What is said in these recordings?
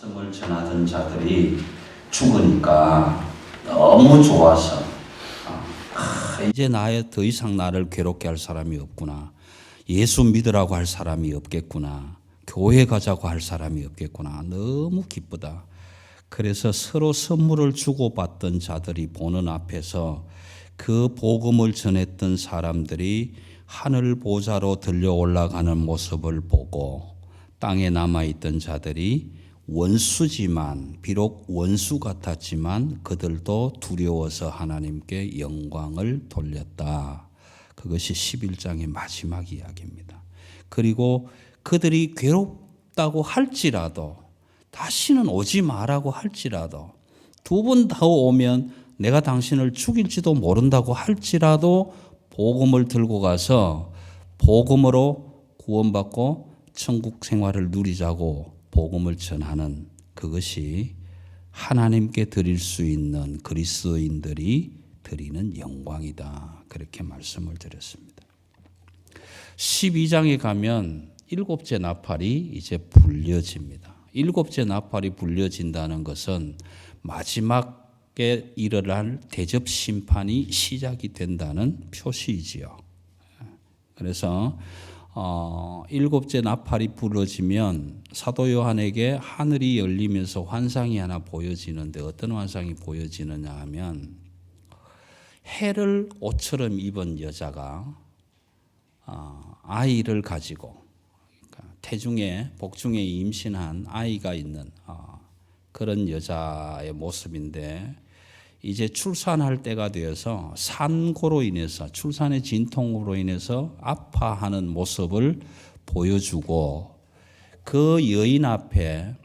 말씀을 전하던 자들이 죽으니까 너무 좋아서 이제 더 이상 나를 괴롭게 할 사람이 없구나. 예수 믿으라고 할 사람이 없겠구나. 교회 가자고 할 사람이 없겠구나. 너무 기쁘다. 그래서 서로 선물을 주고받던 자들이 보는 앞에서 그 복음을 전했던 사람들이 하늘 보좌로 들려 올라가는 모습을 보고 땅에 남아있던 자들이 원수지만 비록 원수 같았지만 그들도 두려워서 하나님께 영광을 돌렸다. 그것이 11장의 마지막 이야기입니다. 그리고 그들이 괴롭다고 할지라도 다시는 오지 마라고 할지라도 두 번 더 오면 내가 당신을 죽일지도 모른다고 할지라도 복음을 들고 가서 복음으로 구원받고 천국 생활을 누리자고 복음을 전하는 그것이 하나님께 드릴 수 있는 그리스도인들이 드리는 영광이다. 그렇게 말씀을 드렸습니다. 12장에 가면 일곱째 나팔이 이제 불려집니다. 일곱째 나팔이 불려진다는 것은 마지막에 일어날 대접 심판이 시작이 된다는 표시이지요. 그래서 일곱째 나팔이 불어지면 사도 요한에게 하늘이 열리면서 환상이 하나 보여지는데 어떤 환상이 보여지느냐 하면 해를 옷처럼 입은 여자가 아이를 가지고 태중에 복중에 임신한 아이가 있는 그런 여자의 모습인데 이제 출산할 때가 되어서 산고로 인해서 출산의 진통으로 인해서 아파하는 모습을 보여주고 그 여인 앞에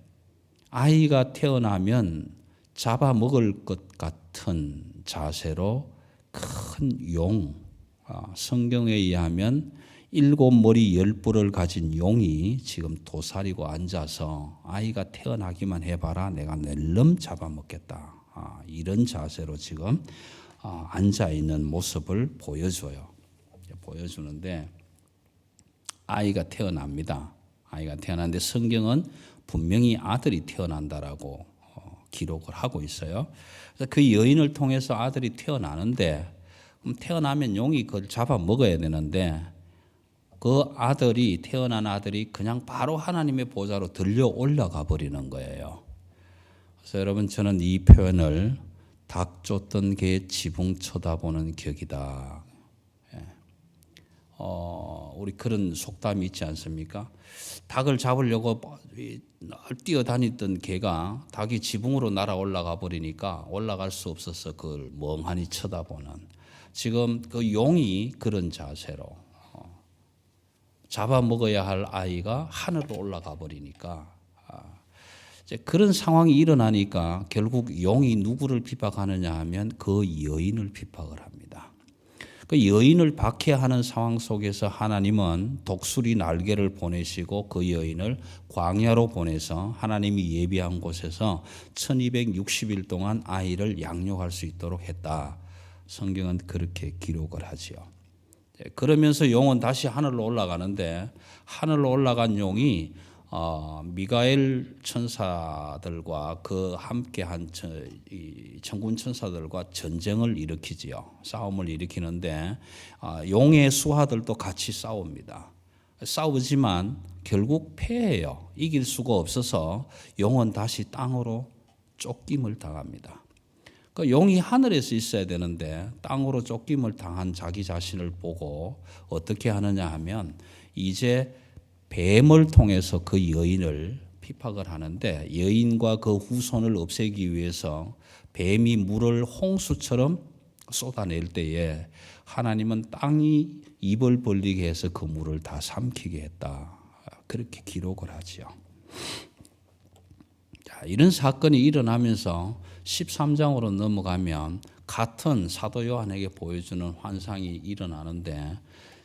아이가 태어나면 잡아먹을 것 같은 자세로 큰 용, 성경에 의하면 7머리 10뿔을 가진 용이 지금 도사리고 앉아서 아이가 태어나기만 해봐라 내가 낼름 잡아먹겠다. 이런 자세로 지금 앉아있는 모습을 보여줘요. 보여주는데 아이가 태어납니다. 아이가 태어났는데 성경은 분명히 아들이 태어난다라고 기록을 하고 있어요. 그래서 그 여인을 통해서 아들이 태어나는데 태어나면 용이 그걸 잡아먹어야 되는데 그 아들이 태어난 아들이 그냥 바로 하나님의 보좌로 들려 올라가 버리는 거예요. 그래서 여러분 저는 이 표현을 닭 쫓던 개의 지붕 쳐다보는 격이다. 우리 그런 속담이 있지 않습니까? 닭을 잡으려고 뛰어다니던 개가 닭이 지붕으로 날아 올라가 버리니까 올라갈 수 없어서 그걸 멍하니 쳐다보는 지금 그 용이 그런 자세로 잡아먹어야 할 아이가 하늘로 올라가 버리니까 이제 그런 상황이 일어나니까 결국 용이 누구를 핍박하느냐 하면 그 여인을 핍박을 합니다. 그 여인을 박해하는 상황 속에서 하나님은 독수리 날개를 보내시고 그 여인을 광야로 보내서 하나님이 예비한 곳에서 1260일 동안 아이를 양육할 수 있도록 했다. 성경은 그렇게 기록을 하지요. 그러면서 용은 다시 하늘로 올라가는데 하늘로 올라간 용이 미가엘 천사들과 그 함께한 천군 천사들과 전쟁을 일으키지요. 싸움을 일으키는데 용의 수하들도 같이 싸웁니다. 싸우지만 결국 패해요. 이길 수가 없어서 용은 다시 땅으로 쫓김을 당합니다. 그 용이 하늘에서 있어야 되는데 땅으로 쫓김을 당한 자기 자신을 보고 어떻게 하느냐 하면 이제 뱀을 통해서 그 여인을 핍박을 하는데 여인과 그 후손을 없애기 위해서 뱀이 물을 홍수처럼 쏟아낼 때에 하나님은 땅이 입을 벌리게 해서 그 물을 다 삼키게 했다. 그렇게 기록을 하지요. 이런 사건이 일어나면서 13장으로 넘어가면 같은 사도 요한에게 보여주는 환상이 일어나는데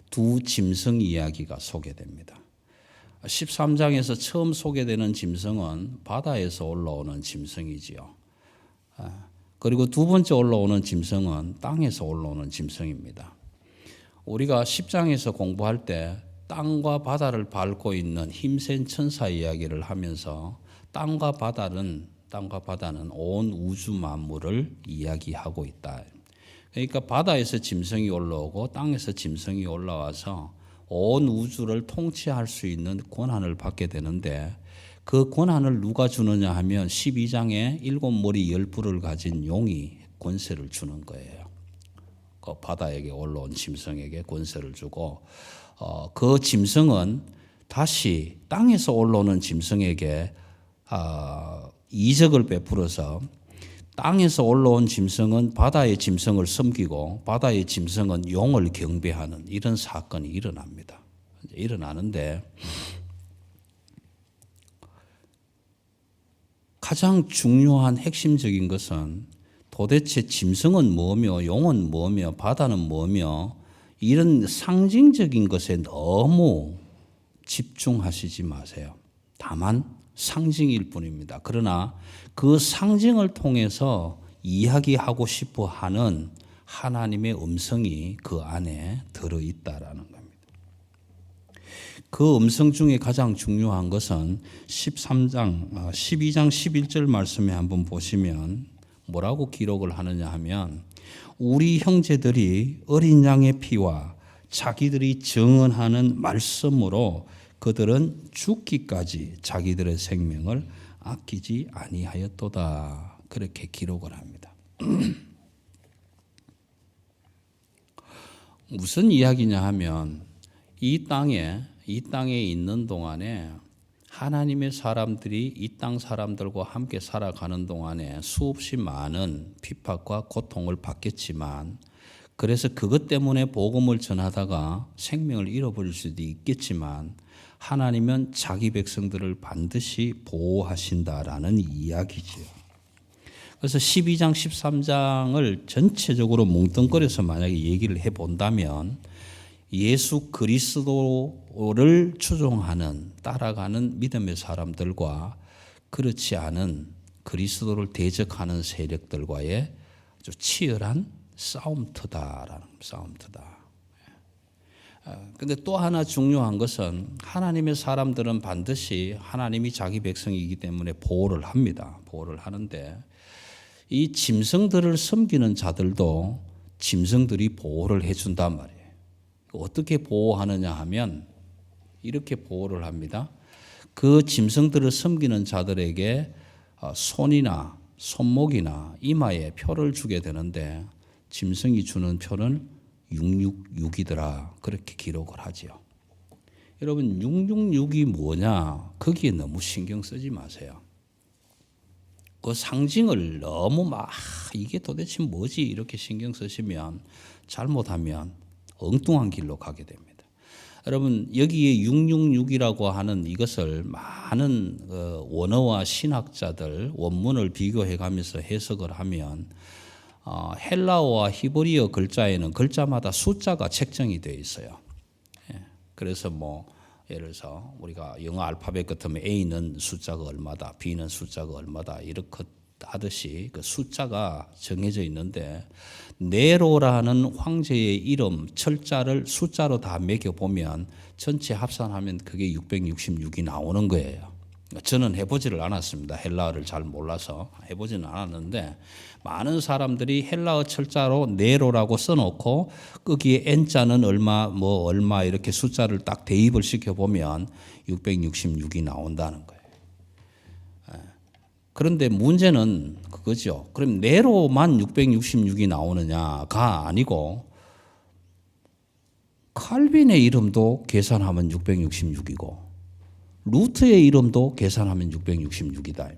두 짐승 이야기가 소개됩니다. 13장에서 처음 소개되는 짐승은 바다에서 올라오는 짐승이지요. 그리고 두 번째 올라오는 짐승은 땅에서 올라오는 짐승입니다. 우리가 10장에서 공부할 때 땅과 바다를 밟고 있는 힘센 천사 이야기를 하면서 땅과 바다는 온 우주 만물을 이야기하고 있다. 그러니까 바다에서 짐승이 올라오고 땅에서 짐승이 올라와서 온 우주를 통치할 수 있는 권한을 받게 되는데 그 권한을 누가 주느냐 하면 12장에 7머리 10뿔을 가진 용이 권세를 주는 거예요. 그 바다에게 올라온 짐승에게 권세를 주고 그 짐승은 다시 땅에서 올라오는 짐승에게 이적을 베풀어서 땅에서 올라온 짐승은 바다의 짐승을 섬기고 바다의 짐승은 용을 경배하는 이런 사건이 일어납니다. 일어나는데 가장 중요한 핵심적인 것은 도대체 짐승은 뭐며 용은 뭐며 바다는 뭐며 이런 상징적인 것에 너무 집중하시지 마세요. 다만 상징일 뿐입니다. 그러나 그 상징을 통해서 이야기하고 싶어 하는 하나님의 음성이 그 안에 들어있다라는 겁니다. 그 음성 중에 가장 중요한 것은 12장 11절 말씀에 한번 보시면 뭐라고 기록을 하느냐 하면 우리 형제들이 어린 양의 피와 자기들이 증언하는 말씀으로 그들은 죽기까지 자기들의 생명을 아끼지 아니하였도다. 그렇게 기록을 합니다. 무슨 이야기냐 하면 이 땅에 있는 동안에 하나님의 사람들이 이 땅 사람들과 함께 살아가는 동안에 수없이 많은 핍박과 고통을 받겠지만 그래서 그것 때문에 복음을 전하다가 생명을 잃어버릴 수도 있겠지만 하나님은 자기 백성들을 반드시 보호하신다라는 이야기죠. 그래서 12장, 13장을 전체적으로 뭉뚱그려서 만약에 얘기를 해본다면 예수 그리스도를 추종하는 따라가는 믿음의 사람들과 그렇지 않은 그리스도를 대적하는 세력들과의 아주 치열한 싸움터다라는 싸움터다. 근데 또 하나 중요한 것은 하나님의 사람들은 반드시 하나님이 자기 백성이기 때문에 보호를 합니다. 보호를 하는데 이 짐승들을 섬기는 자들도 짐승들이 보호를 해준단 말이에요. 어떻게 보호하느냐 하면 이렇게 보호를 합니다. 그 짐승들을 섬기는 자들에게 손이나 손목이나 이마에 표를 주게 되는데 짐승이 주는 표는 666이더라. 그렇게 기록을 하죠. 여러분 666이 뭐냐? 거기에 너무 신경 쓰지 마세요. 그 상징을 너무 이게 도대체 뭐지? 이렇게 신경 쓰시면 잘못하면 엉뚱한 길로 가게 됩니다. 여러분 여기에 666이라고 하는 이것을 많은 원어와 신학자들 원문을 비교해 가면서 해석을 하면 헬라어와 히브리어 글자에는 글자마다 숫자가 책정이 되어 있어요. 그래서 예를 들어서 우리가 영어 알파벳 같으면 A는 숫자가 얼마다, B는 숫자가 얼마다 이렇게 하듯이 그 숫자가 정해져 있는데 네로라는 황제의 이름 철자를 숫자로 다 매겨 보면 전체 합산하면 그게 666이 나오는 거예요. 저는 해보지를 않았습니다. 헬라어를 잘 몰라서 해보지는 않았는데 많은 사람들이 헬라어 철자로 네로라고 써놓고 거기에 n자는 얼마 이렇게 숫자를 딱 대입을 시켜보면 666이 나온다는 거예요. 그런데 문제는 그거죠. 그럼 네로만 666이 나오느냐가 아니고 칼빈의 이름도 계산하면 666이고 루트의 이름도 계산하면 666이다.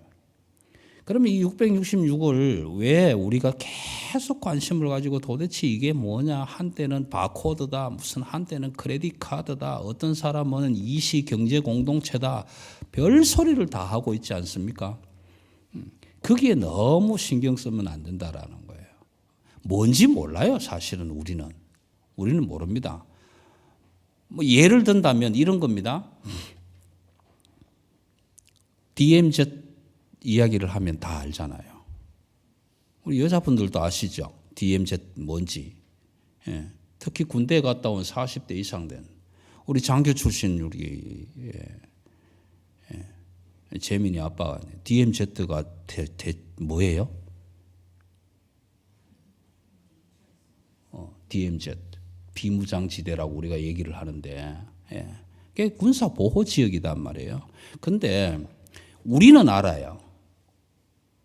그러면 이 666을 왜 우리가 계속 관심을 가지고 도대체 이게 뭐냐? 한때는 바코드다, 무슨 한때는 크레딧 카드다, 어떤 사람은 이시 경제 공동체다, 별 소리를 다 하고 있지 않습니까? 거기에 너무 신경 쓰면 안 된다라는 거예요. 뭔지 몰라요, 사실은 우리는 모릅니다. 예를 든다면 이런 겁니다. DMZ 이야기를 하면 다 알잖아요. 우리 여자분들도 아시죠? DMZ 뭔지. 특히 군대에 갔다 온 40대 이상 된 우리 장교 출신 우리 재민이 아빠가 DMZ가 뭐예요? DMZ 비무장지대라고 우리가 얘기를 하는데, 예. 그게 군사 보호 지역이단 말이에요. 근데 우리는 알아요.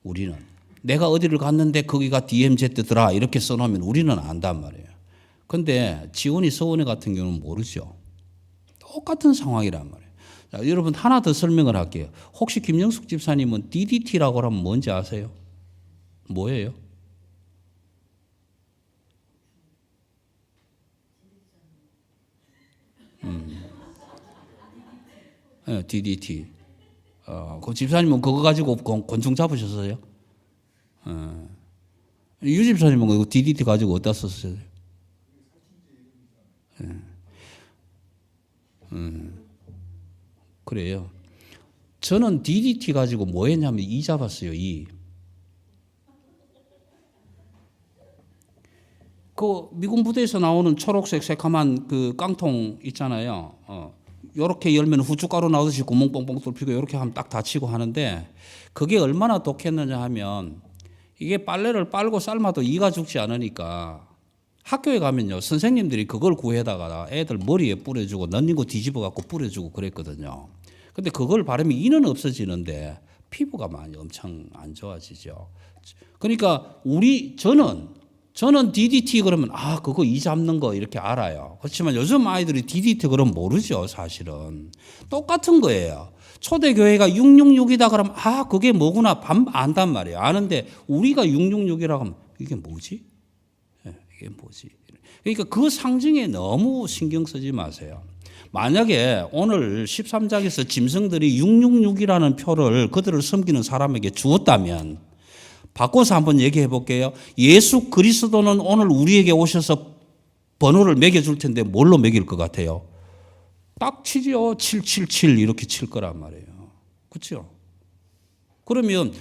우리는 내가 어디를 갔는데 거기가 DMZ더라 이렇게 써놓으면 우리는 안단 말이에요. 근데 지원이 서원에 같은 경우는 모르죠. 똑같은 상황이란 말이에요. 자, 여러분 하나 더 설명을 할게요. 혹시 김영숙 집사님은 DDT라고 하면 뭔지 아세요? 뭐예요? 네, DDT. 그 집사님은 그거 가지고 곤충 잡으셨어요? 유 집사님은 그 DDT 가지고 어디다 썼어요? 그래요. 저는 DDT 가지고 뭐 했냐면 이 잡았어요. 그 미군 부대에서 나오는 초록색 새카만 그 깡통 있잖아요. 요렇게 열면 후춧가루 나오듯이 구멍 뻥뻥 뚫히고 요렇게 하면 딱 다치고 하는데 그게 얼마나 독했느냐 하면 이게 빨래를 빨고 삶아도 이가 죽지 않으니까 학교에 가면요 선생님들이 그걸 구해다가 애들 머리에 뿌려주고 넣는 거 뒤집어 갖고 뿌려주고 그랬거든요. 근데 그걸 바르면 이는 없어지는데 피부가 많이 엄청 안 좋아지죠. 그러니까 저는 DDT 그러면 그거 이 잡는 거 이렇게 알아요. 그렇지만 요즘 아이들이 DDT 그러면 모르죠, 사실은. 똑같은 거예요. 초대교회가 666이다 그러면 그게 뭐구나 안단 말이에요. 아는데 우리가 666이라고 하면 이게 뭐지? 이게 뭐지? 그러니까 그 상징에 너무 신경 쓰지 마세요. 만약에 오늘 13장에서 짐승들이 666이라는 표를 그들을 섬기는 사람에게 주었다면 바꿔서 한번 얘기해 볼게요. 예수 그리스도는 오늘 우리에게 오셔서 번호를 매겨줄 텐데 뭘로 매길 것 같아요? 딱 치죠. 777 이렇게 칠 거란 말이에요. 그렇죠? 그러면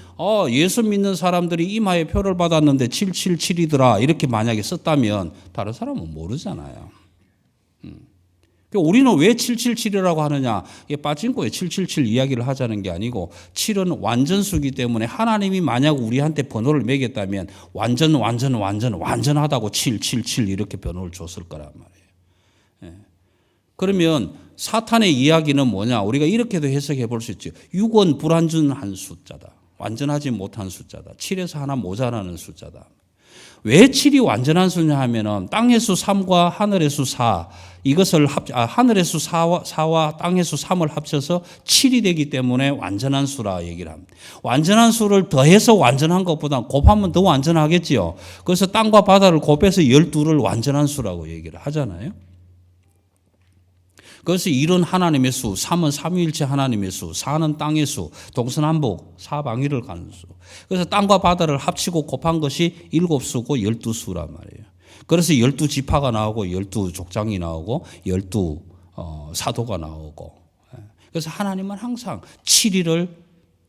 예수 믿는 사람들이 이마에 표를 받았는데 777이더라 이렇게 만약에 썼다면 다른 사람은 모르잖아요. 우리는 왜 777이라고 하느냐? 이게 빠진거에 777 이야기를 하자는 게 아니고 7은 완전수기 때문에 하나님이 만약 우리한테 번호를 매겼다면 완전하다고 777 이렇게 번호를 줬을 거란 말이에요. 그러면 사탄의 이야기는 뭐냐? 우리가 이렇게도 해석해 볼 수 있죠. 6은 불완전한 숫자다. 완전하지 못한 숫자다. 7에서 하나 모자라는 숫자다. 왜 7이 완전한 수냐 하면은 땅의 수 3과 하늘의 수 4 이것을 하늘의 수 4와 땅의 수 3을 합쳐서 7이 되기 때문에 완전한 수라 얘기를 합니다. 완전한 수를 더해서 완전한 것보다 곱하면 더 완전하겠지요. 그래서 땅과 바다를 곱해서 12를 완전한 수라고 얘기를 하잖아요. 그래서 1은 하나님의 수, 3은 삼위일체 하나님의 수, 4는 땅의 수, 동서남북 사방위를 가는 수. 그래서 땅과 바다를 합치고 곱한 것이 7수고 12수란 말이에요. 그래서 12지파가 나오고 12족장이 나오고 12사도가 나오고. 그래서 하나님은 항상 7일을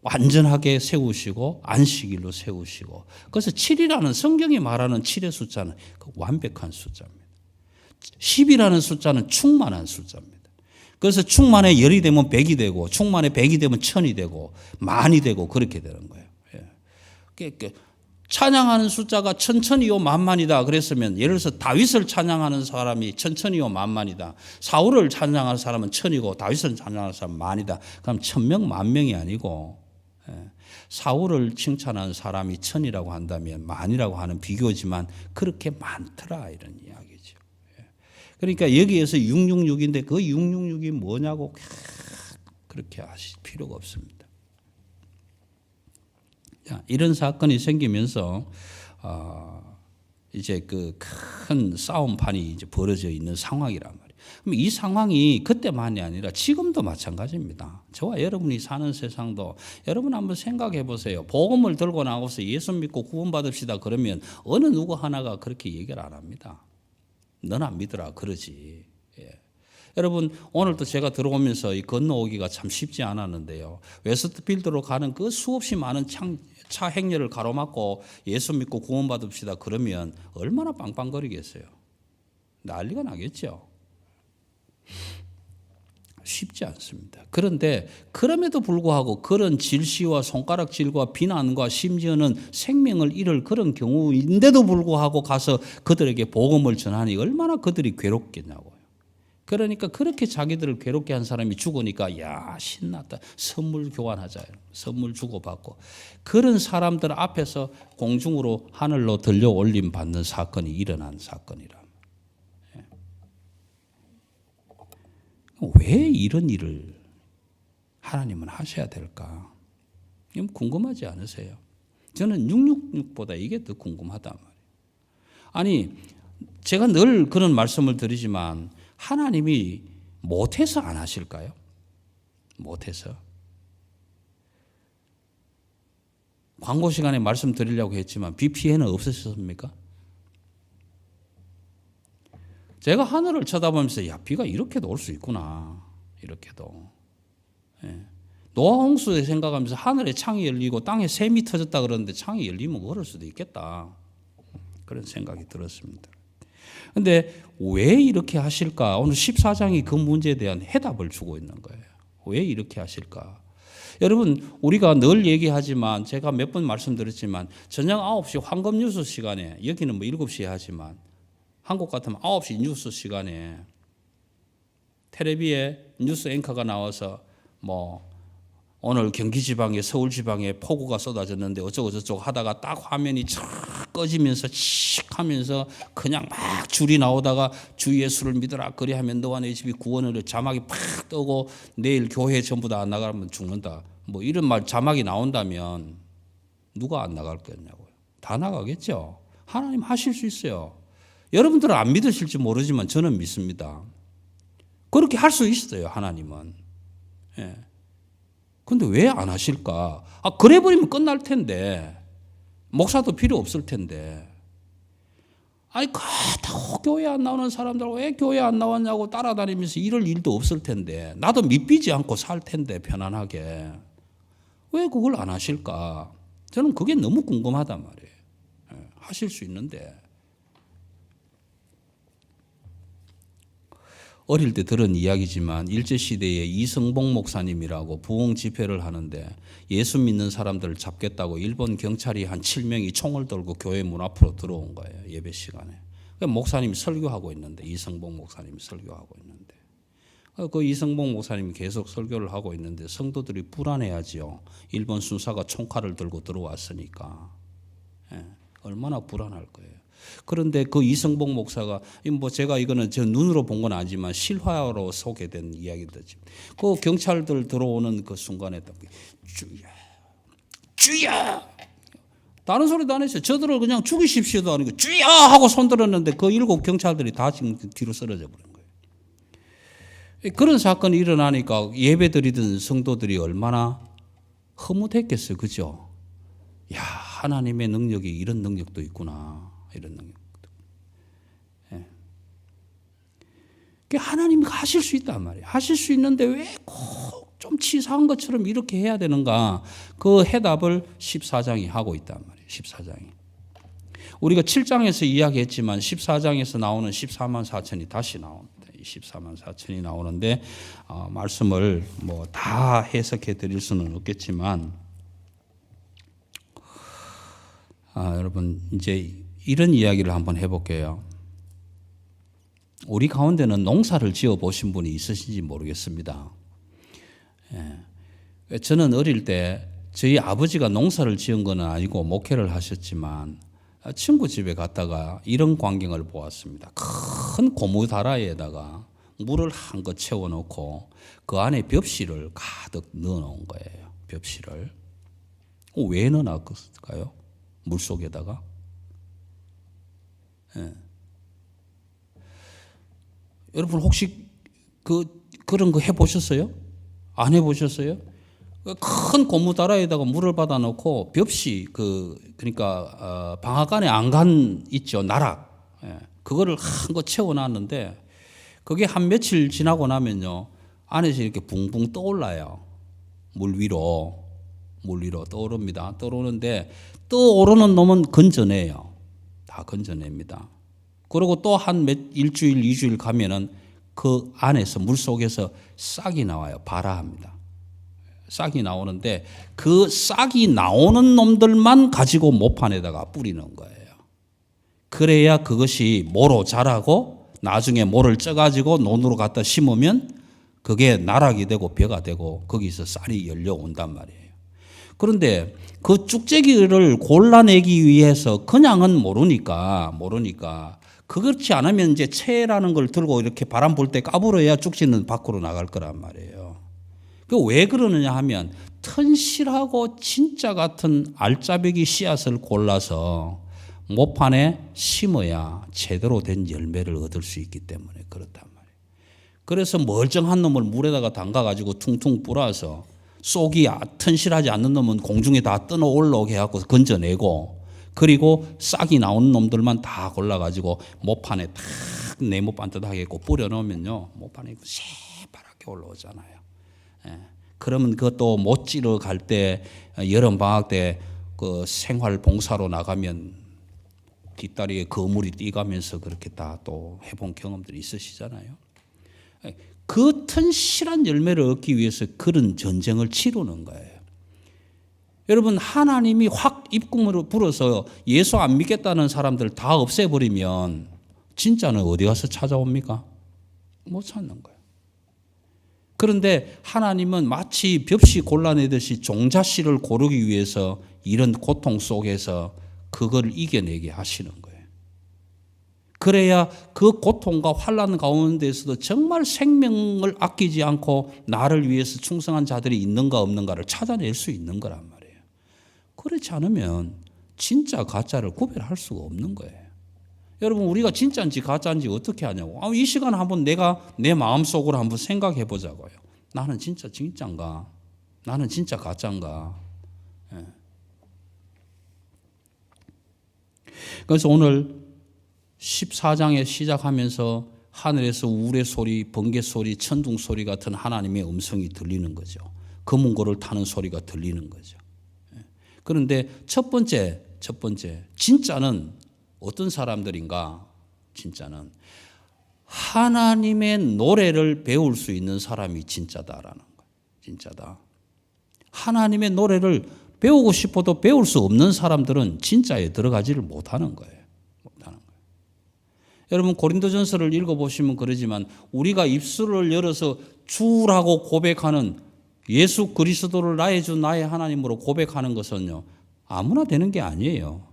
완전하게 세우시고 안식일로 세우시고. 그래서 7이라는 성경이 말하는 7의 숫자는 완벽한 숫자입니다. 10이라는 숫자는 충만한 숫자입니다. 그래서 충만에 10이 되면 100이 되고 충만에 100이 되면 1000이 되고 만이 되고 그렇게 되는 거예요. 찬양하는 숫자가 천천히요 만만이다 그랬으면 예를 들어서 다윗을 찬양하는 사람이 천천히요 만만이다. 사울을 찬양하는 사람은 1000이고 다윗을 찬양하는 사람은 만이다. 그럼 1000명 만명이 아니고 사울을 칭찬하는 사람이 1000이라고 한다면 만이라고 하는 비교지만 그렇게 많더라 이런 이야기죠. 그러니까 여기에서 666인데 그 666이 뭐냐고 그렇게 하실 필요가 없습니다. 자, 이런 사건이 생기면서 이제 그 큰 싸움판이 이제 벌어져 있는 상황이란 말이에요. 그럼 이 상황이 그때만이 아니라 지금도 마찬가지입니다. 저와 여러분이 사는 세상도 여러분 한번 생각해 보세요. 복음을 들고 나와서 예수 믿고 구원받읍시다 그러면 어느 누구 하나가 그렇게 얘기를 안 합니다. 넌 안 믿으라 그러지. 여러분 오늘도 제가 들어오면서 이 건너오기가 참 쉽지 않았는데요. 웨스트필드로 가는 그 수없이 많은 차 행렬을 가로막고 예수 믿고 구원받읍시다 그러면 얼마나 빵빵거리겠어요. 난리가 나겠죠. 쉽지 않습니다. 그런데 그럼에도 불구하고 그런 질시와 손가락질과 비난과 심지어는 생명을 잃을 그런 경우인데도 불구하고 가서 그들에게 복음을 전하니 얼마나 그들이 괴롭겠냐고요. 그러니까 그렇게 자기들을 괴롭게 한 사람이 죽으니까 야 신났다. 선물 교환하자. 선물 주고받고 그런 사람들 앞에서 공중으로 하늘로 들려 올림 받는 사건이 일어난 사건이라. 왜 이런 일을 하나님은 하셔야 될까? 궁금하지 않으세요? 저는 666보다 이게 더 궁금하단 말이에요. 아니 제가 늘 그런 말씀을 드리지만 하나님이 못해서 안 하실까요? 못해서. 광고 시간에 말씀드리려고 했지만 비 피해는 없으셨습니까? 제가 하늘을 쳐다보면서 야 비가 이렇게도 올 수 있구나. 이렇게도. 예. 노아 홍수에 생각하면서 하늘에 창이 열리고 땅에 샘이 터졌다 그러는데 창이 열리면 얼을 수도 있겠다. 그런 생각이 들었습니다. 그런데 왜 이렇게 하실까? 오늘 14장이 그 문제에 대한 해답을 주고 있는 거예요. 왜 이렇게 하실까? 여러분 우리가 늘 얘기하지만 제가 몇 번 말씀드렸지만 저녁 9시 황금 뉴스 시간에 여기는 뭐 7시에 하지만 한국 같으면 9시 뉴스 시간에 텔레비에 뉴스 앵커가 나와서 뭐 오늘 경기지방에 서울지방에 폭우가 쏟아졌는데 어쩌고 저쩌고 하다가 딱 화면이 촥 꺼지면서 칙 하면서 그냥 막 줄이 나오다가 주 예수를 믿으라 그리 하면 너와 내 집이 구원을 자막이 팍 뜨고 내일 교회 전부 다 안 나가면 죽는다. 뭐 이런 말 자막이 나온다면 누가 안 나갈 거냐고요. 다 나가겠죠. 하나님 하실 수 있어요. 여러분들은 안 믿으실지 모르지만 저는 믿습니다. 그렇게 할 수 있어요, 하나님은. 예. 근데 왜 안 하실까? 그래 버리면 끝날 텐데. 목사도 필요 없을 텐데. 아니, 그렇다고 교회 안 나오는 사람들 왜 교회 안 나왔냐고 따라다니면서 이럴 일도 없을 텐데. 나도 믿비지 않고 살 텐데, 편안하게. 왜 그걸 안 하실까? 저는 그게 너무 궁금하단 말이에요. 예. 하실 수 있는데. 어릴 때 들은 이야기지만 일제시대에 이성봉 목사님이라고 부흥 집회를 하는데 예수 믿는 사람들을 잡겠다고 일본 경찰이 한 7명이 총을 들고 교회 문 앞으로 들어온 거예요. 예배 시간에. 목사님이 설교하고 있는데 이성봉 목사님이 설교하고 있는데 그 이성봉 목사님이 계속 설교를 하고 있는데 성도들이 불안해하지요. 일본 순사가 총칼을 들고 들어왔으니까. 예, 얼마나 불안할 거예요. 그런데 그 이성봉 목사가 뭐 제가 이거는 제 눈으로 본 건 아니지만 실화로 소개된 이야기들지. 그 경찰들 들어오는 그 순간에 주야, 주야. 다른 소리도 안 했어요. 저들을 그냥 죽이십시오도 아니고 주야 하고 손 들었는데 그 7 경찰들이 다 지금 뒤로 쓰러져 버린 거예요. 그런 사건이 일어나니까 예배드리던 성도들이 얼마나 허무했겠어요, 그죠? 야, 하나님의 능력이 이런 능력도 있구나. 이런 능력도. 예. 하나님이 하실 수 있단 말이에요. 하실 수 있는데 왜 꼭 좀 치사한 것처럼 이렇게 해야 되는가? 그 해답을 14장이 하고 있단 말이에요. 14장이. 우리가 7장에서 이야기했지만 14장에서 나오는 14만 4천이 다시 나옵니다. 14만 4천이 나오는데 말씀을 뭐 다 해석해 드릴 수는 없겠지만 여러분 이제 이런 이야기를 한번 해볼게요. 우리 가운데는 농사를 지어 보신 분이 있으신지 모르겠습니다. 예. 저는 어릴 때 저희 아버지가 농사를 지은 건 아니고 목회를 하셨지만 친구 집에 갔다가 이런 광경을 보았습니다. 큰 고무 다라이에다가 물을 한껏 채워놓고 그 안에 벽실을 가득 넣어놓은 거예요. 벽실을. 왜 넣어놨을까요? 물 속에다가. 예. 여러분 혹시 그런 거 해보셨어요? 안 해보셨어요? 큰 고무다라에다가 물을 받아놓고 벽시 그러니까 방앗간에 안간 있죠, 나락. 예. 그거를 한껏 채워놨는데 그게 한 며칠 지나고 나면요 안에서 이렇게 붕붕 떠올라요. 물 위로 떠오릅니다. 떠오르는데 떠오르는 놈은 건져내요. 다 건져냅니다. 그리고 또 한 일주일, 2주일 가면은 그 안에서 물속에서 싹이 나와요. 발아합니다. 싹이 나오는데 그 싹이 나오는 놈들만 가지고 모판에다가 뿌리는 거예요. 그래야 그것이 모로 자라고 나중에 모를 쪄가지고 논으로 갖다 심으면 그게 나락이 되고 벼가 되고 거기서 쌀이 열려온단 말이에요. 그런데 그 쭉재기를 골라내기 위해서 그냥은 모르니까 그렇지 않으면 이제 채라는 걸 들고 이렇게 바람 불 때 까불어야 쭉지는 밖으로 나갈 거란 말이에요. 그 왜 그러느냐 하면 튼실하고 진짜 같은 알짜배기 씨앗을 골라서 모판에 심어야 제대로 된 열매를 얻을 수 있기 때문에 그렇단 말이에요. 그래서 멀쩡한 놈을 물에다가 담가가지고 퉁퉁 불어서 쏙이 튼실하지 않는 놈은 공중에 다 떠 올라오게 해갖고 건져내고 그리고 싹이 나오는 놈들만 다 골라가지고 모판에 탁 네모 반듯하게 뿌려놓으면요. 모판에 새파랗게 올라오잖아요. 예. 그러면 그것도 못 찌러 갈 때 여름 방학 때 그 생활 봉사로 나가면 뒷다리에 거물이 뛰가면서 그렇게 다 또 해본 경험들이 있으시잖아요. 그 튼실한 열매를 얻기 위해서 그런 전쟁을 치르는 거예요. 여러분 하나님이 확 입구문으로 불어서 예수 안 믿겠다는 사람들 다 없애버리면 진짜는 어디 가서 찾아옵니까? 못 찾는 거예요. 그런데 하나님은 마치 벽시 골라내듯이 종자씨를 고르기 위해서 이런 고통 속에서 그걸 이겨내게 하시는 거예요. 그래야 그 고통과 환난 가운데서도 정말 생명을 아끼지 않고 나를 위해서 충성한 자들이 있는가 없는가를 찾아낼 수 있는 거란 말이에요. 그렇지 않으면 진짜 가짜를 구별할 수가 없는 거예요. 여러분 우리가 진짜인지 가짜인지 어떻게 하냐고. 이 시간 한번 내가 내 마음속으로 한번 생각해 보자고요. 나는 진짜 진짜인가? 나는 진짜 가짜인가? 예. 그래서 오늘 14장에 시작하면서 하늘에서 우레 소리, 번개 소리, 천둥 소리 같은 하나님의 음성이 들리는 거죠. 검은고를 타는 소리가 들리는 거죠. 그런데 첫 번째 진짜는 어떤 사람들인가? 진짜는 하나님의 노래를 배울 수 있는 사람이 진짜다라는 거예요. 진짜다. 하나님의 노래를 배우고 싶어도 배울 수 없는 사람들은 진짜에 들어가지를 못하는 거예요. 여러분 고린도전서를 읽어보시면 그러지만 우리가 입술을 열어서 주라고 고백하는 예수 그리스도를 나의 주 나의 하나님으로 고백하는 것은요 아무나 되는 게 아니에요.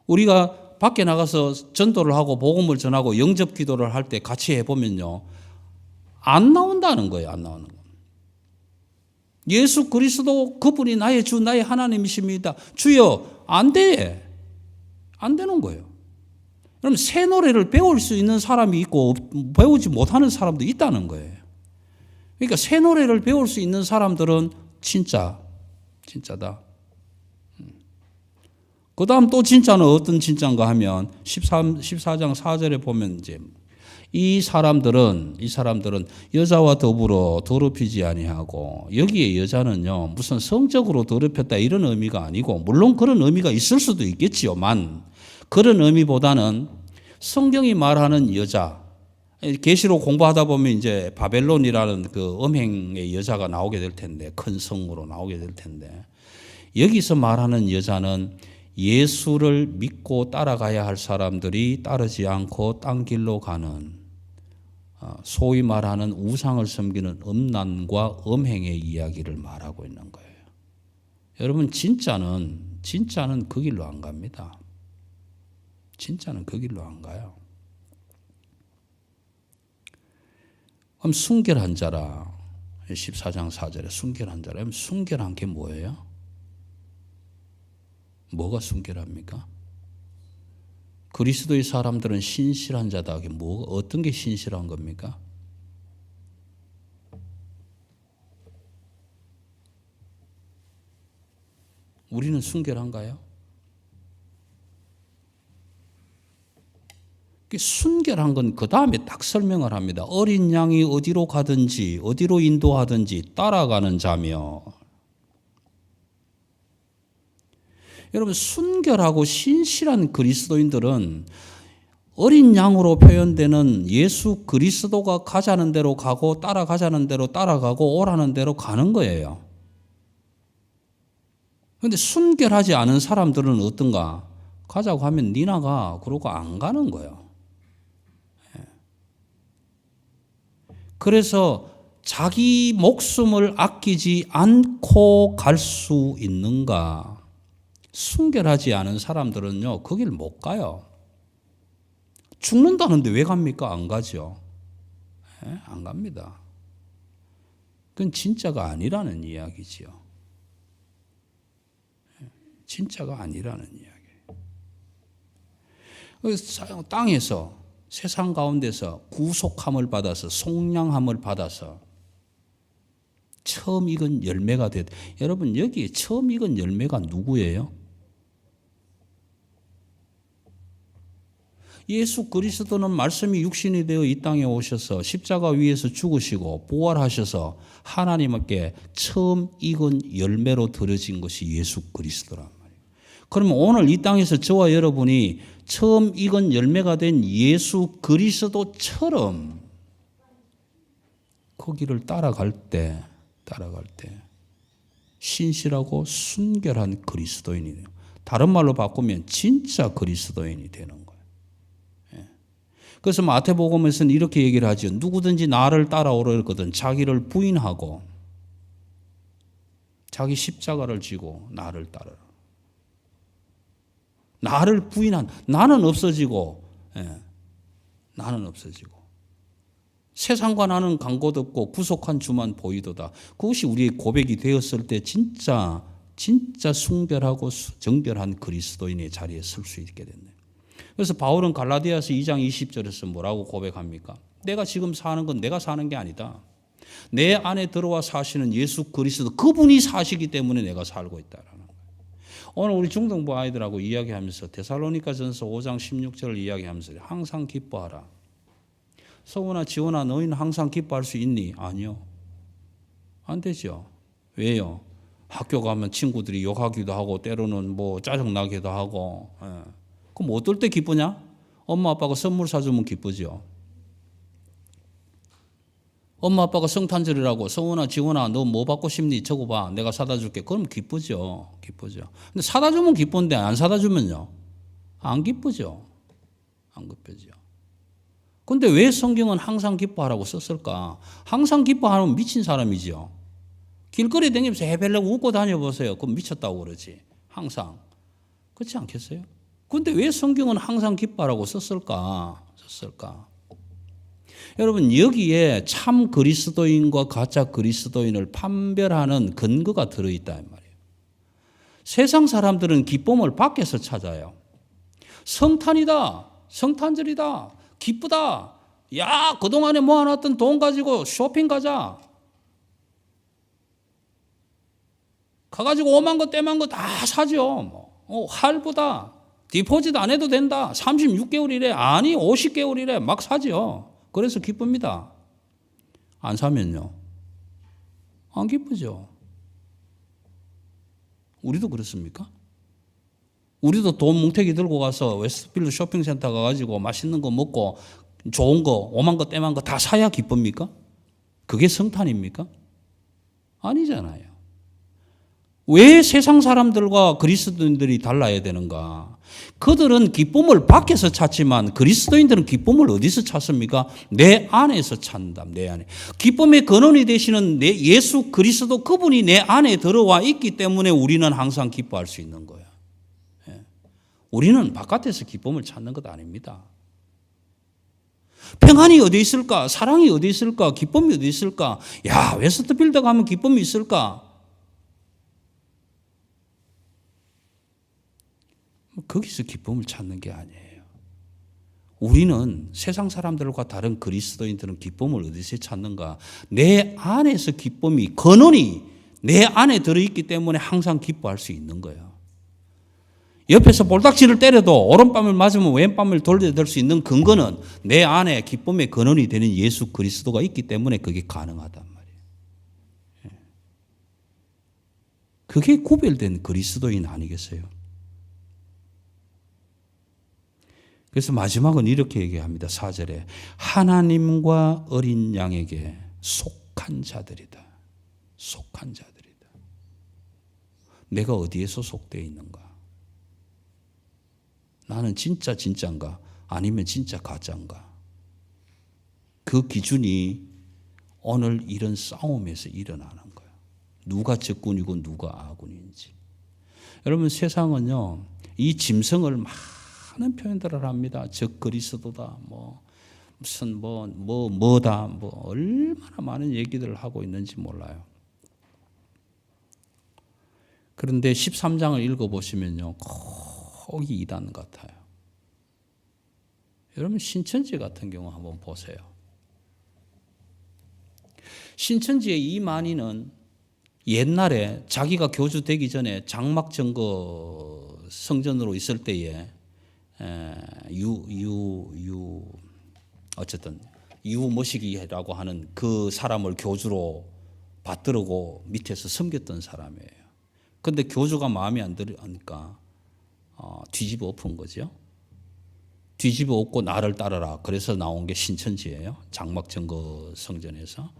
우리가 밖에 나가서 전도를 하고 복음을 전하고 영접 기도를 할 때 같이 해보면요 안 나온다는 거예요. 안 나오는 거예요. 예수 그리스도 그분이 나의 주 나의 하나님이십니다. 주여 안 돼. 안 되는 거예요. 그럼 새 노래를 배울 수 있는 사람이 있고 배우지 못하는 사람도 있다는 거예요. 그러니까 새 노래를 배울 수 있는 사람들은 진짜다. 그 다음 또 진짜는 어떤 진짜인가 하면 14장 4절에 보면 이제 이 사람들은 여자와 더불어 더럽히지 아니하고 여기에 여자는요 무슨 성적으로 더럽혔다 이런 의미가 아니고 물론 그런 의미가 있을 수도 있겠지요만 그런 의미보다는 성경이 말하는 여자 계시록 공부하다 보면 이제 바벨론이라는 그 음행의 여자가 나오게 될 텐데 큰 성으로 나오게 될 텐데 여기서 말하는 여자는 예수를 믿고 따라가야 할 사람들이 따르지 않고 딴 길로 가는 소위 말하는 우상을 섬기는 음란과 음행의 이야기를 말하고 있는 거예요. 여러분 진짜는 그 길로 안 갑니다. 진짜는 그 길로 안 가요. 그럼 순결한 자라 14장 4절에 순결한 자라 순결한 게 뭐예요? 뭐가 순결합니까? 그리스도의 사람들은 신실한 자다. 어떤 게 신실한 겁니까? 우리는 순결한가요? 순결한 건 그 다음에 딱 설명을 합니다. 어린 양이 어디로 가든지 어디로 인도하든지 따라가는 자며 여러분 순결하고 신실한 그리스도인들은 어린 양으로 표현되는 예수 그리스도가 가자는 대로 가고 따라가자는 대로 따라가고 오라는 대로 가는 거예요. 그런데 순결하지 않은 사람들은 어떤가? 가자고 하면 니나 가 그러고 안 가는 거예요. 그래서 자기 목숨을 아끼지 않고 갈 수 있는가? 순결하지 않은 사람들은요, 그 길 못 가요. 죽는다는데 왜 갑니까? 안 가죠. 안 갑니다. 그건 진짜가 아니라는 이야기지요. 진짜가 아니라는 이야기. 땅에서 세상 가운데서 구속함을 받아서 속량함을 받아서 처음 익은 열매가 됐. 여러분 여기에 처음 익은 열매가 누구예요? 예수 그리스도는 말씀이 육신이 되어 이 땅에 오셔서 십자가 위에서 죽으시고 부활하셔서 하나님께 처음 익은 열매로 들어진 것이 예수 그리스도란 말이에요. 그러면 오늘 이 땅에서 저와 여러분이 처음 익은 열매가 된 예수 그리스도처럼 그 길을 따라갈 때 신실하고 순결한 그리스도인이 돼요. 다른 말로 바꾸면 진짜 그리스도인이 되는 거예요. 그래서 마태복음에서는 이렇게 얘기를 하죠. 누구든지 나를 따라오려거든 자기를 부인하고 자기 십자가를 지고 나를 따르라. 나를 부인한 나는 없어지고 나는 없어지고 세상과 나는 간 곳 없고 구속한 주만 보이도다. 그것이 우리의 고백이 되었을 때 진짜 순결하고 정결한 그리스도인의 자리에 설 수 있게 됐네요. 그래서 바울은 갈라디아서 2장 20절에서 뭐라고 고백합니까? 내가 지금 사는 건 내가 사는 게 아니다. 내 안에 들어와 사시는 예수 그리스도 그분이 사시기 때문에 내가 살고 있다라는 거예요. 오늘 우리 중등부 아이들하고 이야기하면서 데살로니가전서 5장 16절을 이야기하면서 항상 기뻐하라. 서훈아 지원아 너희는 항상 기뻐할 수 있니? 아니요. 안 되죠. 왜요? 학교 가면 친구들이 욕하기도 하고 때로는 뭐 짜증나기도 하고 그럼 어떨 때 기쁘냐? 엄마 아빠가 선물 사주면 기쁘죠. 엄마 아빠가 성탄절이라고 성훈아 지원아 너 뭐 받고 싶니? 적어봐 내가 사다 줄게. 그럼 기쁘죠. 근데 사다 주면 기쁜데 안 사다 주면요? 안 기쁘죠. 안 기쁘죠. 근데 왜 성경은 항상 기뻐하라고 썼을까? 항상 기뻐하면 미친 사람이죠. 길거리에 다니면서 해벨레고 웃고 다녀보세요. 그럼 미쳤다고 그러지. 항상. 그렇지 않겠어요? 근데 왜 성경은 항상 기뻐하라고 썼을까? 여러분 여기에 참 그리스도인과 가짜 그리스도인을 판별하는 근거가 들어있다 이 말이에요. 세상 사람들은 기쁨을 밖에서 찾아요. 성탄이다. 성탄절이다. 기쁘다. 야 그동안에 모아놨던 돈 가지고 쇼핑 가자. 가가지고 오만 거 떼만 거 다 사죠. 할부다. 디포짓 안 해도 된다. 36개월이래. 아니 50개월이래. 막 사죠. 그래서 기쁩니다. 안 사면요? 안 기쁘죠. 우리도 그렇습니까? 우리도 돈 뭉태기 들고 가서 웨스트필드 쇼핑센터 가가지고 맛있는 거 먹고 좋은 거 오만 거 떼만 거 다 사야 기쁩니까? 그게 성탄입니까? 아니잖아요. 왜 세상 사람들과 그리스도인들이 달라야 되는가? 그들은 기쁨을 밖에서 찾지만 그리스도인들은 기쁨을 어디서 찾습니까? 내 안에서 찾는다. 내 안에. 기쁨의 근원이 되시는 내 예수 그리스도 그분이 내 안에 들어와 있기 때문에 우리는 항상 기뻐할 수 있는 거야. 우리는 바깥에서 기쁨을 찾는 것 아닙니다. 평안이 어디 있을까? 사랑이 어디 있을까? 기쁨이 어디 있을까? 야, 웨스트필드 가면 기쁨이 있을까? 거기서 기쁨을 찾는 게 아니에요. 우리는 세상 사람들과 다른 그리스도인들은 기쁨을 어디서 찾는가? 내 안에서 기쁨이, 근원이 내 안에 들어있기 때문에 항상 기뻐할 수 있는 거예요. 옆에서 볼닥치를 때려도 오른밤을 맞으면 왼밤을 돌려댈 수 있는 근거는 내 안에 기쁨의 근원이 되는 예수 그리스도가 있기 때문에 그게 가능하단 말이에요. 그게 구별된 그리스도인 아니겠어요? 그래서 마지막은 이렇게 얘기합니다. 4절에 하나님과 어린 양에게 속한 자들이다. 속한 자들이다. 내가 어디에서 속되어 있는가? 나는 진짜 진짜인가? 아니면 진짜 가짜인가? 그 기준이 오늘 이런 싸움에서 일어나는 거예요. 누가 적군이고 누가 아군인지. 여러분 세상은요, 이 짐승을 많은 표현들을 합니다. 적 그리스도다, 무슨 뭐다, 얼마나 많은 얘기들을 하고 있는지 몰라요. 그런데 13장을 읽어보시면요, 거기 이단 같아요. 여러분 신천지 같은 경우 한번 보세요. 신천지의 이만희는 옛날에 자기가 교주 되기 전에 장막정거 성전으로 있을 때에 어쨌든 유머시기라고 하는 그 사람을 교주로 받들고 밑에서 섬겼던 사람이에요. 근데 교주가 마음에 안 들으니까 뒤집어 엎은 거죠. 뒤집어 엎고 나를 따르라. 그래서 나온 게 신천지예요. 장막정거 성전에서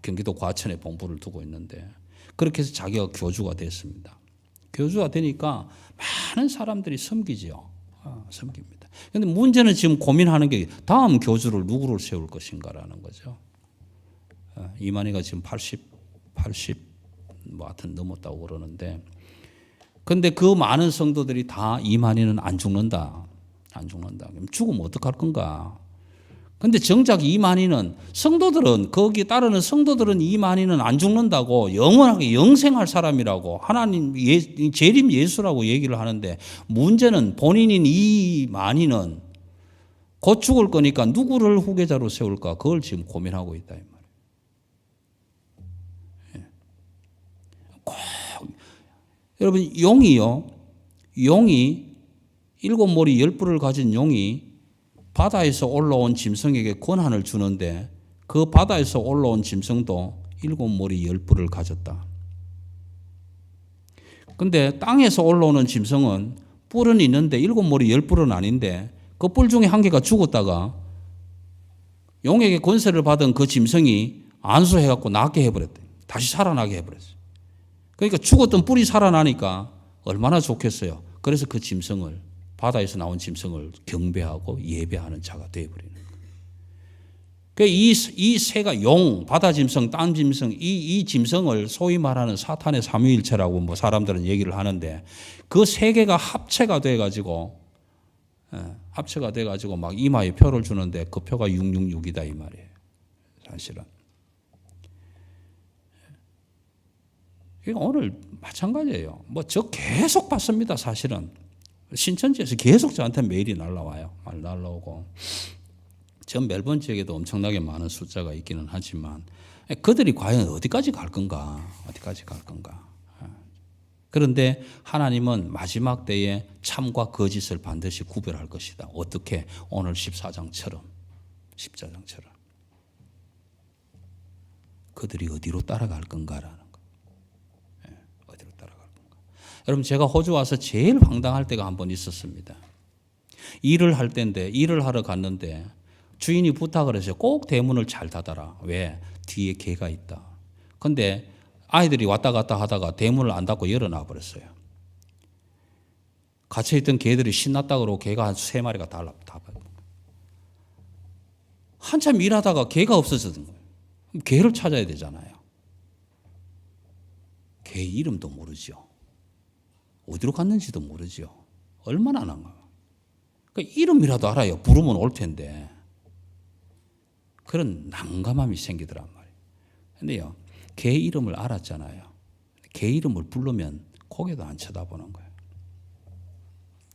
경기도 과천에 본부를 두고 있는데 그렇게 해서 자기가 교주가 됐습니다. 교주가 되니까 많은 사람들이 섬기죠. 섬깁니다. 그런데 문제는 지금 고민하는 게 다음 교주를 누구를 세울 것인가라는 거죠. 이만희가 지금 80 하여튼 넘었다고 그러는데, 근데 그 많은 성도들이 다 이만희는 안 죽는다. 그럼 죽으면 어떡할 건가? 근데 정작 이만희는 성도들은 거기에 따르는 성도들은 이만희는 안 죽는다고 영원하게 영생할 사람이라고 하나님 재림 예수라고 얘기를 하는데, 문제는 본인인 이만희는 곧 죽을 거니까 누구를 후계자로 세울까? 그걸 지금 고민하고 있다 이 말이에요. 여러분 용이 7머리 10뿔을 가진 용이 바다에서 올라온 짐승에게 권한을 주는데 그 바다에서 올라온 짐승도 7머리 10뿔을 가졌다. 근데 땅에서 올라오는 짐승은 뿔은 있는데 7머리 10뿔은 아닌데 그 뿔 중에 한 개가 죽었다가 용에게 권세를 받은 그 짐승이 안수해갖고 낫게 해버렸대. 다시 살아나게 해버렸어요. 그러니까 죽었던 뿔이 살아나니까 얼마나 좋겠어요. 그래서 그 짐승을, 바다에서 나온 짐승을 경배하고 예배하는 자가 되어버리는 거예요. 그러니까 이 새가 용, 바다 짐승, 땅 짐승, 이 짐승을 소위 말하는 사탄의 삼위일체라고 사람들은 얘기를 하는데, 그 세 개가 합체가 돼가지고 막 이마에 표를 주는데 그 표가 666이다 이 말이에요. 사실은. 오늘 마찬가지예요. 저 계속 받습니다. 사실은 신천지에서 계속 저한테 메일이 날라와요. 날라오고 전 멜번 지역에도 엄청나게 많은 숫자가 있기는 하지만 그들이 과연 어디까지 갈 건가? 그런데 하나님은 마지막 때에 참과 거짓을 반드시 구별할 것이다. 어떻게? 오늘 14장처럼 그들이 어디로 따라갈 건가라는. 여러분 제가 호주 와서 제일 황당할 때가 한 번 있었습니다. 일을 할 때인데 일을 하러 갔는데 주인이 부탁을 해서 꼭 대문을 잘 닫아라. 왜? 뒤에 개가 있다. 근데 아이들이 왔다 갔다 하다가 대문을 안 닫고 열어놔 버렸어요. 갇혀있던 개들이 신났다 그러고 개가 한 3마리가 다 한참 일하다가 개가 없어졌던 거예요. 그럼 개를 찾아야 되잖아요. 개 이름도 모르죠. 어디로 갔는지도 모르죠. 얼마나 난가. 그러니까 이름이라도 알아요. 부르면 올 텐데. 그런 난감함이 생기더란 말이에요. 근데요, 개 이름을 알았잖아요. 개 이름을 부르면 고개도 안 쳐다보는 거예요.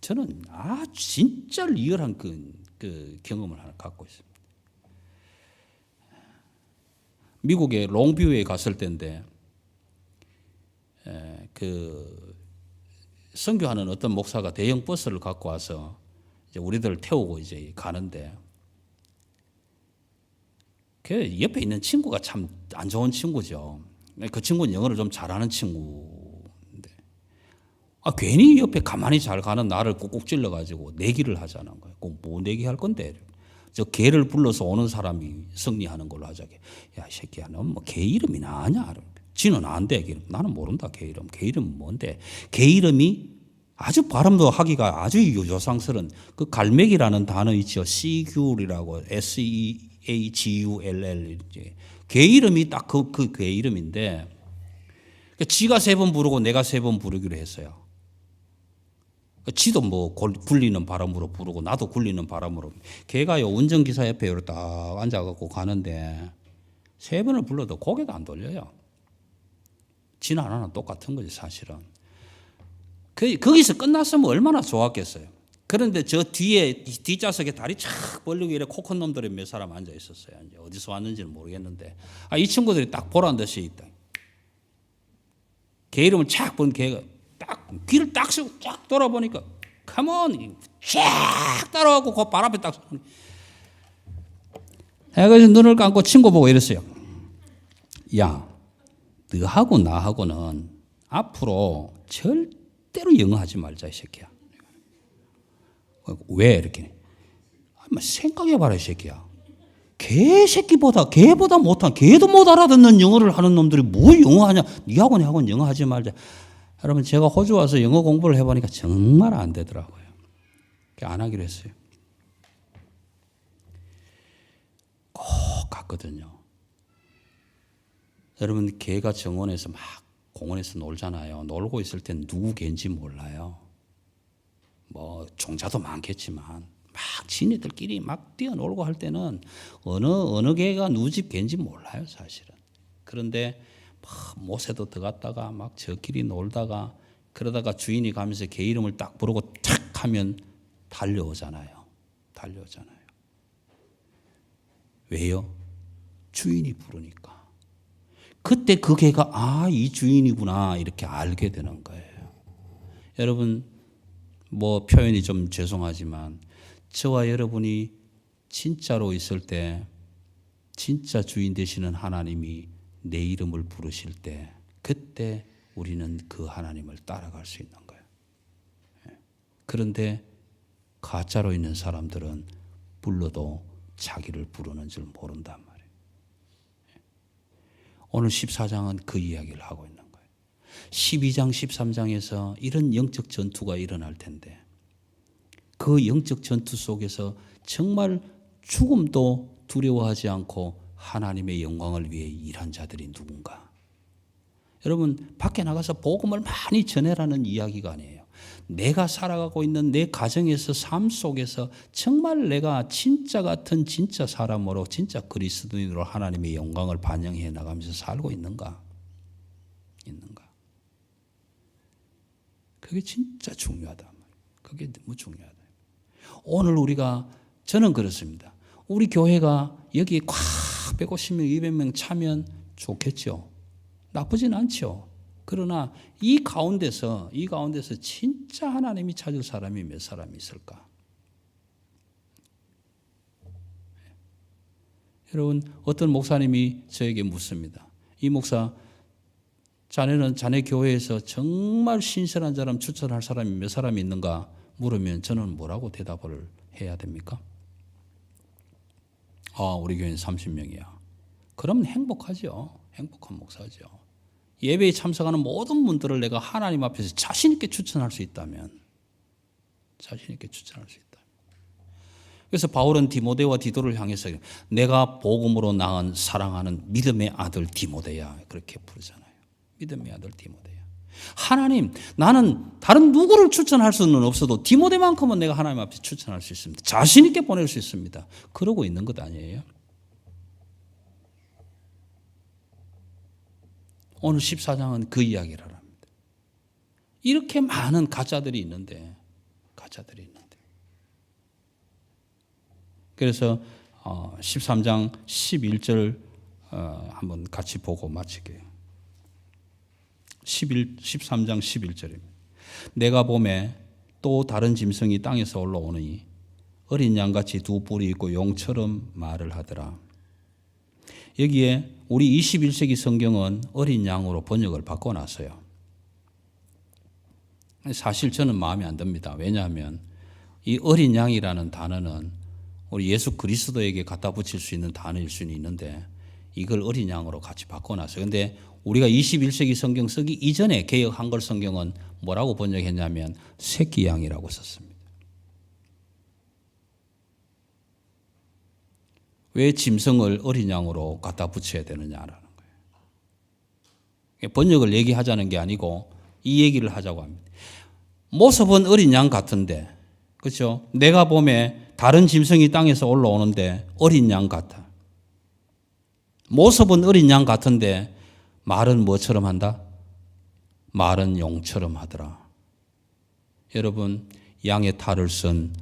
저는 진짜 리얼한 그 경험을 하나 갖고 있습니다. 미국의 롱뷰에 갔을 때인데, 선교하는 어떤 목사가 대형 버스를 갖고 와서 이제 우리들을 태우고 이제 가는데, 그 옆에 있는 친구가 참 안 좋은 친구죠. 그 친구는 영어를 좀 잘하는 친구인데, 괜히 옆에 가만히 잘 가는 나를 꾹꾹 찔러가지고 내기를 하자는 거예요. 꼭 뭐 내기할 건데. 저 개를 불러서 오는 사람이 승리하는 걸로 하자. 야, 이 새끼야, 너 뭐 개 이름이나 아냐? 지는 안 돼. 나는 모른다, 개 이름. 개 이름은 뭔데? 개 이름이 아주 발음도 하기가 아주 요상스러운 그 갈매기라는 단어 있죠. Seagull이라고, Seagull. 개 이름이 딱 그 개 이름인데, 지가 3번 부르고 내가 3번 부르기로 했어요. 지도 뭐 굴리는 바람으로 부르고 나도 굴리는 바람으로. 걔가요 운전기사 옆에 이렇게 딱 앉아갖고 가는데 3번을 불러도 고개도 안 돌려요. 지는 안 하나 똑같은 거지 사실은. 거기서 끝났으면 얼마나 좋았겠어요. 그런데 저 뒤에 뒷좌석에 다리 착 벌리고 이래 코 큰 놈들이 몇 사람 앉아 있었어요. 이제 어디서 왔는지는 모르겠는데 이 친구들이 딱 보란 듯이 있다. 개 이름을 착 본 개가 딱 귀를 딱 쓰고 쫙 돌아보니까 컴온 쫙 따라가고 그 발 앞에 딱 그래서 눈을 감고 친구 보고 이랬어요. 야, 너하고 나하고는 앞으로 절대로 영어 하지 말자 이 새끼야. 왜 이렇게? 생각해봐라 이 새끼야. 개보다 못한, 개도 못 알아듣는 영어를 하는 놈들이 뭐 영어 하냐? 니하고 내하고는 영어 하지 말자. 여러분, 제가 호주 와서 영어 공부를 해보니까 정말 안 되더라고요. 안 하기로 했어요. 꼭 갔거든요. 여러분, 개가 정원에서 막 공원에서 놀잖아요. 놀고 있을 땐 누구 개인지 몰라요. 뭐 종자도 많겠지만 막 지네들끼리 막 뛰어놀고 할 때는 어느 개가 누구 집 개인지 몰라요 사실은. 그런데 막 못에도 들어갔다가 막 저끼리 놀다가 그러다가 주인이 가면서 개 이름을 딱 부르고 탁 하면 달려오잖아요. 왜요? 주인이 부르니까. 그때 그 개가 이 주인이구나 이렇게 알게 되는 거예요. 여러분, 뭐 표현이 좀 죄송하지만 저와 여러분이 진짜로 있을 때 진짜 주인 되시는 하나님이 내 이름을 부르실 때 그때 우리는 그 하나님을 따라갈 수 있는 거예요. 그런데 가짜로 있는 사람들은 불러도 자기를 부르는 줄 모른단 말이에요. 오늘 14장은 그 이야기를 하고 있는 거예요. 12장, 13장에서 이런 영적 전투가 일어날 텐데 그 영적 전투 속에서 정말 죽음도 두려워하지 않고 하나님의 영광을 위해 일한 자들이 누군가? 여러분, 밖에 나가서 복음을 많이 전해라는 이야기가 아니에요. 내가 살아가고 있는 내 가정에서 삶 속에서 정말 내가 진짜 같은 진짜 사람으로 진짜 그리스도인으로 하나님의 영광을 반영해 나가면서 살고 있는가? 그게 진짜 중요하다. 그게 너무 중요하다. 오늘 저는 그렇습니다. 우리 교회가 여기에 꽉 150명, 200명 차면 좋겠죠. 나쁘진 않죠. 그러나 이 가운데서 진짜 하나님이 찾을 사람이 몇 사람이 있을까? 여러분, 어떤 목사님이 저에게 묻습니다. 이 목사, 자네는 자네 교회에서 정말 신실한 사람 추천할 사람이 몇 사람이 있는가 물으면 저는 뭐라고 대답을 해야 됩니까? 우리 교회는 30명이야. 그러면 행복하죠. 행복한 목사죠. 예배에 참석하는 모든 분들을 내가 하나님 앞에서 자신 있게 추천할 수 있다면 그래서 바울은 디모데와 디도를 향해서 내가 복음으로 낳은 사랑하는 믿음의 아들 디모데야 그렇게 부르잖아요. 믿음의 아들 디모데야. 하나님, 나는 다른 누구를 추천할 수는 없어도 디모데만큼은 내가 하나님 앞에 추천할 수 있습니다. 자신 있게 보낼 수 있습니다. 그러고 있는 것 아니에요? 오늘 14장은 그 이야기를 합니다. 이렇게 많은 가짜들이 있는데 그래서 13장 11절 한번 같이 보고 마칠게요. 13장 11절입니다. 내가 봄에 또 다른 짐승이 땅에서 올라오니 어린 양같이 두 뿔이 있고 용처럼 말을 하더라. 여기에 우리 21세기 성경은 어린 양으로 번역을 바꿔놨어요. 사실 저는 마음에 안 듭니다. 왜냐하면 이 어린 양이라는 단어는 우리 예수 그리스도에게 갖다 붙일 수 있는 단어일 수는 있는데 이걸 어린 양으로 같이 바꿔놨어요. 근데 우리가 21세기 성경 쓰기 이전에 개역 한글 성경은 뭐라고 번역했냐면 새끼 양이라고 썼습니다. 왜 짐승을 어린 양으로 갖다 붙여야 되느냐라는 거예요. 번역을 얘기하자는 게 아니고 이 얘기를 하자고 합니다. 모습은 어린 양 같은데, 그렇죠? 내가 보면 다른 짐승이 땅에서 올라오는데 어린 양 같아. 모습은 어린 양 같은데 말은 뭐처럼 한다? 말은 용처럼 하더라. 여러분, 양의 탈을 쓴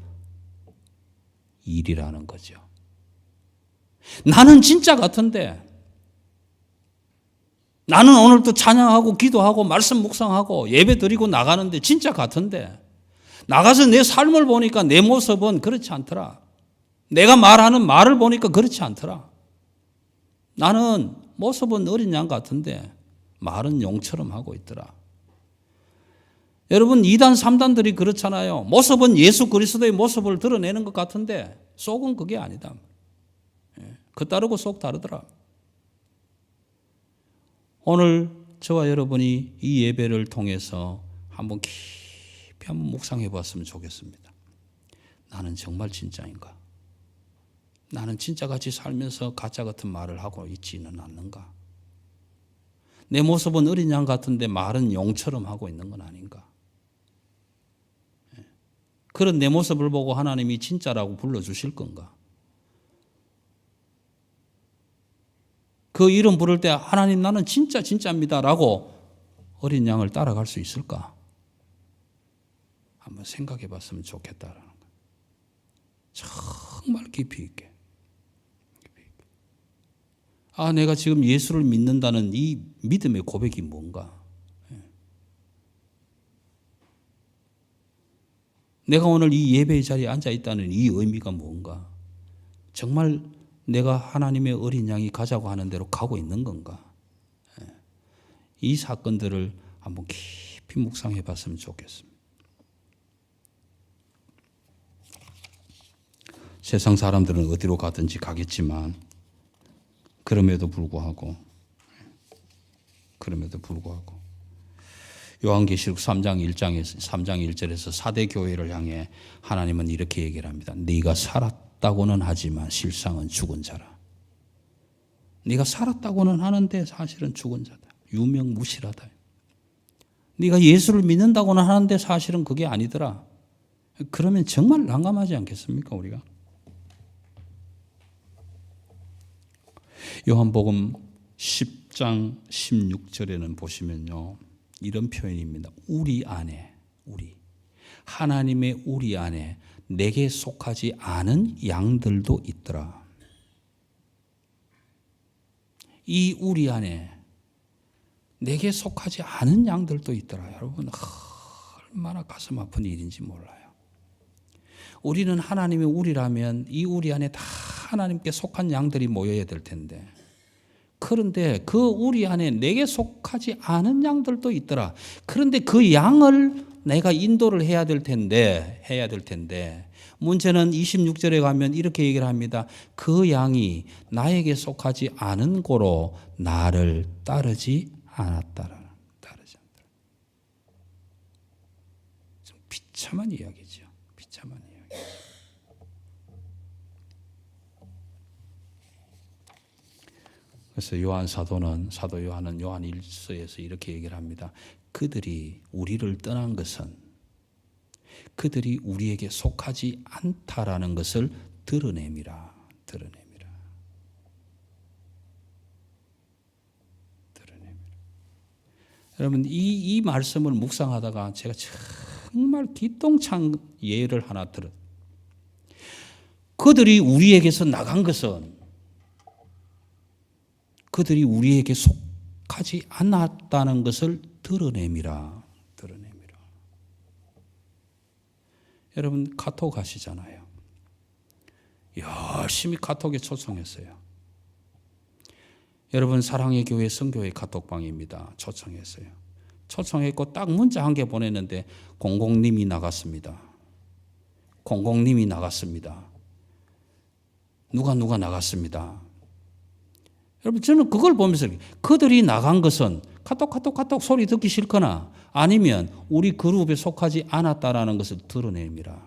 일이라는 거죠. 나는 진짜 같은데, 나는 오늘도 찬양하고 기도하고 말씀 묵상하고 예배 드리고 나가는데 진짜 같은데, 나가서 내 삶을 보니까 내 모습은 그렇지 않더라. 내가 말하는 말을 보니까 그렇지 않더라. 나는 모습은 어린 양 같은데 말은 용처럼 하고 있더라. 여러분, 2단 3단들이 그렇잖아요. 모습은 예수 그리스도의 모습을 드러내는 것 같은데 속은 그게 아니다. 그 따르고 속 다르더라. 오늘 저와 여러분이 이 예배를 통해서 한번 깊이 한번 묵상해 봤으면 좋겠습니다. 나는 정말 진짜인가? 나는 진짜같이 살면서 가짜 같은 말을 하고 있지는 않는가? 내 모습은 어린 양 같은데 말은 용처럼 하고 있는 건 아닌가? 그런 내 모습을 보고 하나님이 진짜라고 불러주실 건가? 그 이름 부를 때 하나님 나는 진짜입니다 라고 어린 양을 따라갈 수 있을까? 한번 생각해 봤으면 좋겠다라는 거예요. 정말 깊이 있게. 아, 내가 지금 예수를 믿는다는 이 믿음의 고백이 뭔가? 내가 오늘 이 예배의 자리에 앉아 있다는 이 의미가 뭔가? 정말 내가 하나님의 어린 양이 가자고 하는 대로 가고 있는 건가? 이 사건들을 한번 깊이 묵상해 봤으면 좋겠습니다. 세상 사람들은 어디로 가든지 가겠지만 그럼에도 불구하고 요한계시록 3장 1절에서 4대 교회를 향해 하나님은 이렇게 얘기를 합니다. 네가 살았다고는 하지만 실상은 죽은 자라. 네가 살았다고는 하는데 사실은 죽은 자다. 유명무실하다. 네가 예수를 믿는다고는 하는데 사실은 그게 아니더라. 그러면 정말 난감하지 않겠습니까, 우리가? 요한복음 10장 16절에는 보시면요, 이런 표현입니다. 우리 안에, 하나님의 우리 안에 내게 속하지 않은 양들도 있더라. 이 우리 안에 내게 속하지 않은 양들도 있더라. 여러분, 얼마나 가슴 아픈 일인지 몰라요. 우리는 하나님의 우리라면 이 우리 안에 다 하나님께 속한 양들이 모여야 될 텐데, 그런데 그 우리 안에 내게 속하지 않은 양들도 있더라. 그런데 그 양을 내가 인도를 해야 될 텐데 문제는 26절에 가면 이렇게 얘기를 합니다. 그 양이 나에게 속하지 않은 고로 나를 따르지 않았다라. 좀 비참한 이야기죠. 비참한 이야기. 그래서 사도 요한은 요한 1서에서 이렇게 얘기를 합니다. 그들이 우리를 떠난 것은 그들이 우리에게 속하지 않다라는 것을 드러냅니다. 여러분, 이 말씀을 묵상하다가 제가 정말 기똥찬 예를 하나 들었어요. 그들이 우리에게서 나간 것은 그들이 우리에게 속하지 않았다는 것을 드러냅니다. 여러분, 카톡 하시잖아요. 열심히 카톡에 초청했어요. 여러분, 사랑의 교회 성교회 카톡방입니다. 초청했어요. 초청했고 딱 문자 한 개 보냈는데 공공님이 나갔습니다. 공공님이 나갔습니다. 누가 나갔습니다. 여러분 저는 그걸 보면서 그들이 나간 것은 카톡 소리 듣기 싫거나 아니면 우리 그룹에 속하지 않았다라는 것을 드러냅니다.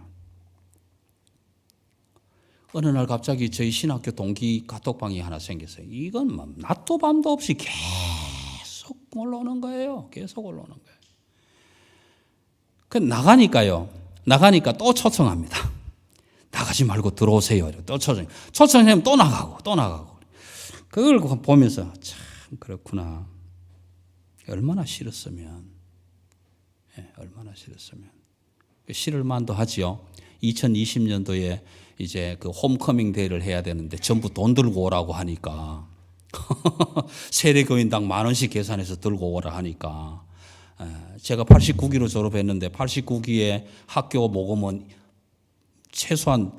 어느 날 갑자기 저희 신학교 동기 카톡방이 하나 생겼어요. 이건 뭐 낮도 밤도 없이 계속 올라오는 거예요. 계속 올라오는 거예요. 그 나가니까 또 초청합니다. 나가지 말고 들어오세요. 또 초청하면 또 나가고. 그걸 보면서 참 그렇구나. 얼마나 싫었으면. 싫을 만도 하지요. 2020년도에 이제 그 홈커밍 데이를 해야 되는데 전부 돈 들고 오라고 하니까 세례교인당 10,000원씩 계산해서 들고 오라 하니까 제가 89기로 졸업했는데 89기에 학교 모금은 최소한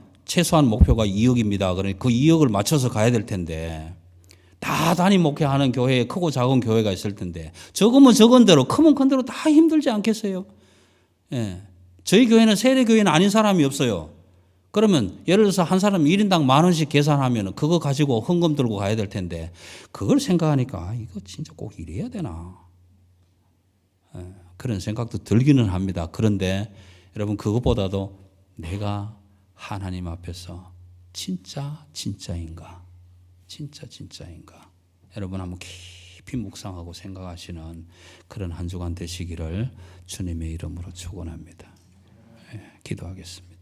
목표가 2억입니다. 그러니 그 2억을 맞춰서 가야 될 텐데 다 단임 목회하는 교회에 크고 작은 교회가 있을 텐데 적으면 적은 대로 크면 큰 대로 다 힘들지 않겠어요? 저희 교회는 세례교회는 아닌 사람이 없어요. 그러면 예를 들어서 한 사람 1인당 10,000원씩 계산하면 그거 가지고 헌금 들고 가야 될 텐데 그걸 생각하니까 이거 진짜 꼭 이래야 되나 그런 생각도 들기는 합니다. 그런데 여러분 그것보다도 내가 하나님 앞에서 진짜인가 여러분 한번 깊이 묵상하고 생각하시는 그런 한 주간 되시기를 주님의 이름으로 축원합니다. 기도하겠습니다.